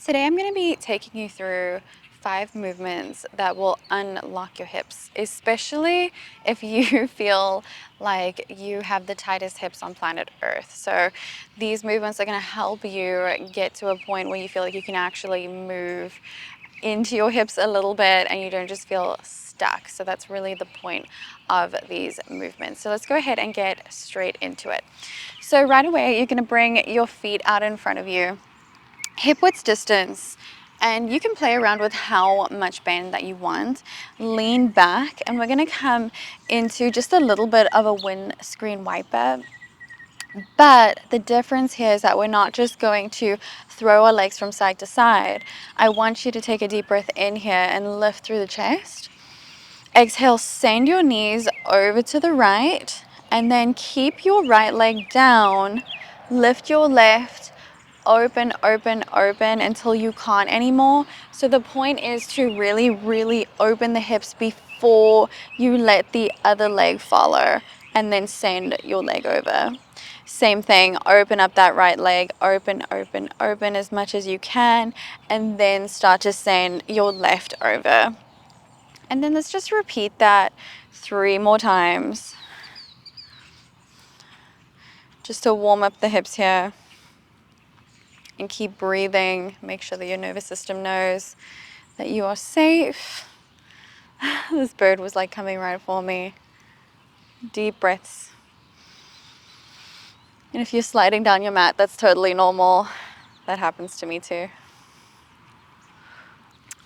Today I'm going to be taking you through 5 movements that will unlock your hips, especially if you feel like you have the tightest hips on planet Earth. So these movements are going to help you get to a point where you feel like you can actually move into your hips a little bit and you don't just feel stuck. So that's really the point of these movements. So let's go ahead and get straight into it. So right away, you're going to bring your feet out in front of you, hip width distance, and you can play around with how much bend that you want. Lean back, and we're going to come into just a little bit of a windscreen wiper. But the difference here is that we're not just going to throw our legs from side to side. I want you to take a deep breath in here and lift through the chest. Exhale, send your knees over to the right, and then keep your right leg down. Lift your left, open, open, open until you can't anymore. So the point is to really, really open the hips before you let the other leg follow, and then send your leg over. Same thing, open up that right leg, open, open, open as much as you can, and then start to send your left over. And then let's just repeat that 3 more times, just to warm up the hips here. And keep breathing. Make sure that your nervous system knows that you are safe. This bird was like coming right for me. Deep breaths. And if you're sliding down your mat, that's totally normal. That happens to me too.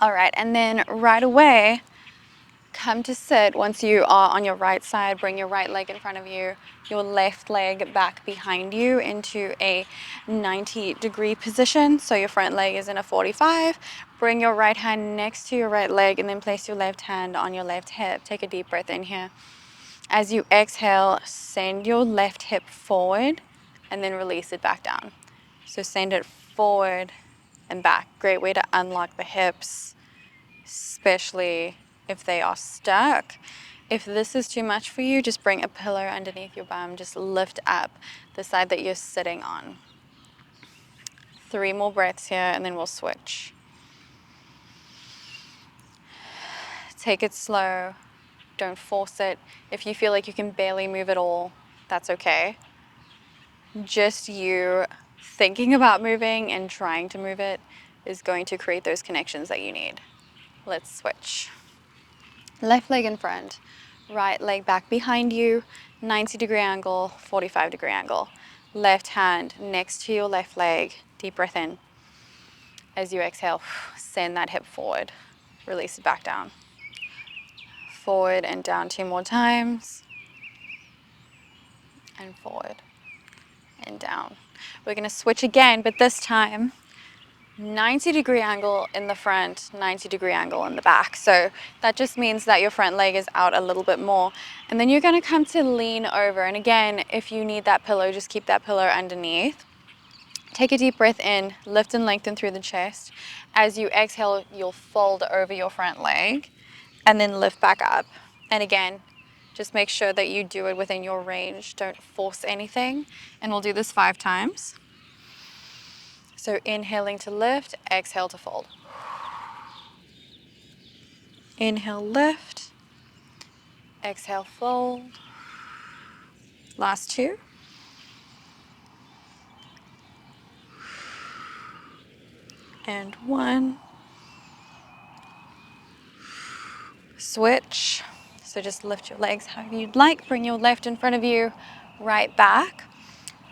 All right, and then right away, come to sit. Once you are on your right side, bring your right leg in front of you, your left leg back behind you into a 90-degree position. So your front leg is in a 45. Bring your right hand next to your right leg and then place your left hand on your left hip. Take a deep breath in here. As you exhale, send your left hip forward and then release it back down. So send it forward and back. Great way to unlock the hips, especially if they are stuck. If this is too much for you, just bring a pillow underneath your bum. Just lift up the side that you're sitting on. 3 more breaths here and then we'll switch. Take it slow. Don't force it. If you feel like you can barely move at all, that's okay. Just you thinking about moving and trying to move it is going to create those connections that you need. Let's switch. Left leg in front, right leg back behind you, 90-degree angle, 45-degree angle. Left hand next to your left leg. Deep breath in. As you exhale, send that hip forward. Release it back down. Forward and down 2 more times. And forward and down. We're going to switch again, but this time 90-degree angle in the front, 90-degree angle in the back. So that just means that your front leg is out a little bit more. And then you're going to come to lean over. And again, if you need that pillow, just keep that pillow underneath. Take a deep breath in, lift and lengthen through the chest. As you exhale, you'll fold over your front leg and then lift back up. And again, just make sure that you do it within your range. Don't force anything. And we'll do this 5 times. So inhaling to lift, exhale to fold. Inhale, lift. Exhale, fold. Last 2. And 1. Switch. So just lift your legs however you'd like. Bring your left in front of you, right back.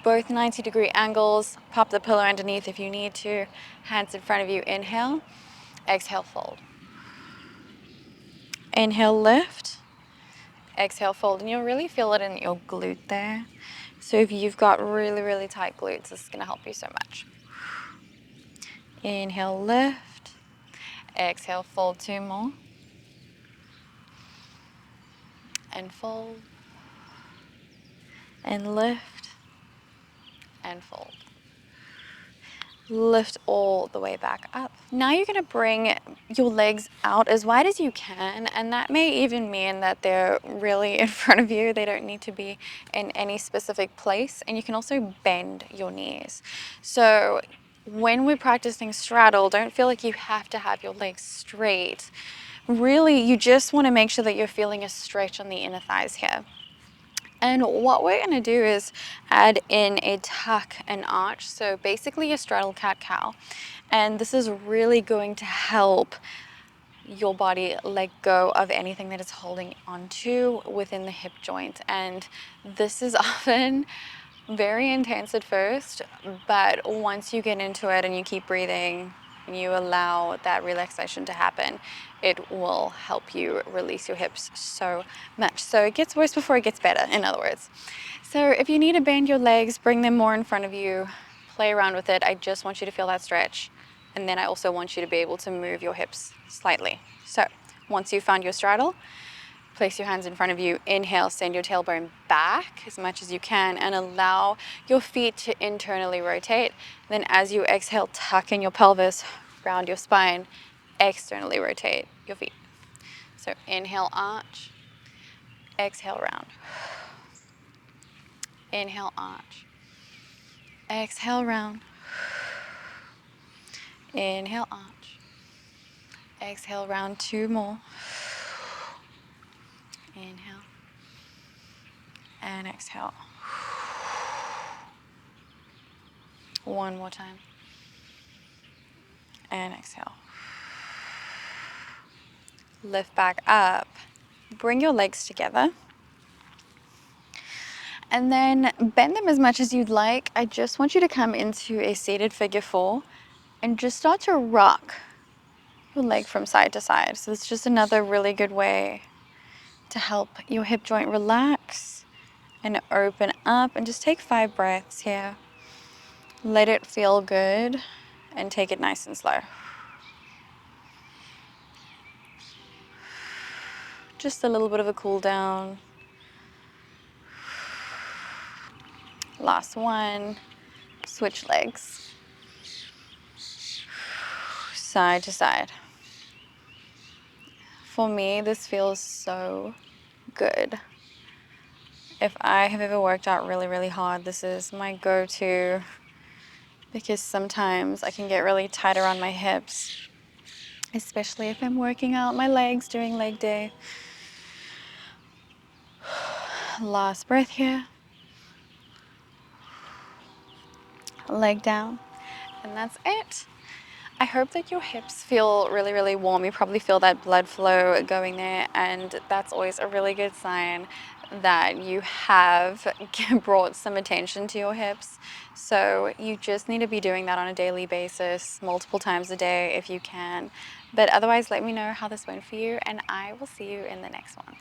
Both 90-degree angles. Pop the pillow underneath if you need to. Hands in front of you, inhale. Exhale, fold. Inhale, lift. Exhale, fold. And you'll really feel it in your glute there. So if you've got really, really tight glutes, this is going to help you so much. Inhale, lift. Exhale, fold 2 more. And fold. And lift. And fold. Lift all the way back up. Now you're going to bring your legs out as wide as you can, and that may even mean that they're really in front of you. They don't need to be in any specific place, and you can also bend your knees. So when we're practicing straddle, don't feel like you have to have your legs straight. Really, you just want to make sure that you're feeling a stretch on the inner thighs here. And what we're going to do is add in a tuck and arch. So basically a straddle cat-cow. And this is really going to help your body let go of anything that is holding onto within the hip joint. And this is often very intense at first, but once you get into it and you keep breathing and you allow that relaxation to happen, it will help you release your hips so much. So it gets worse before it gets better, in other words. So if you need to bend your legs, bring them more in front of you, play around with it. I just want you to feel that stretch. And then I also want you to be able to move your hips slightly. So once you've found your straddle, place your hands in front of you. Inhale, send your tailbone back as much as you can and allow your feet to internally rotate. Then as you exhale, tuck in your pelvis, round your spine, externally rotate your feet. So inhale, arch, exhale, round. Inhale, arch, exhale, round. Inhale, arch, exhale, round. Two more. Inhale and exhale. One more time. And exhale. Lift back up. Bring your legs together. And then bend them as much as you'd like. I just want you to come into a seated figure four and just start to rock your leg from side to side. So it's just another really good way to help your hip joint relax and open up. And just take 5 breaths here. Let it feel good and take it nice and slow. Just a little bit of a cool down. Last one. Switch legs. Side to side. For me, this feels so good. If I have ever worked out really, really hard, this is my go-to because sometimes I can get really tight around my hips, especially if I'm working out my legs during leg day. Last breath here. Leg down. And that's it. I hope that your hips feel really, really warm. You probably feel that blood flow going there, and that's always a really good sign that you have brought some attention to your hips. So you just need to be doing that on a daily basis, multiple times a day if you can. But otherwise, let me know how this went for you, and I will see you in the next one.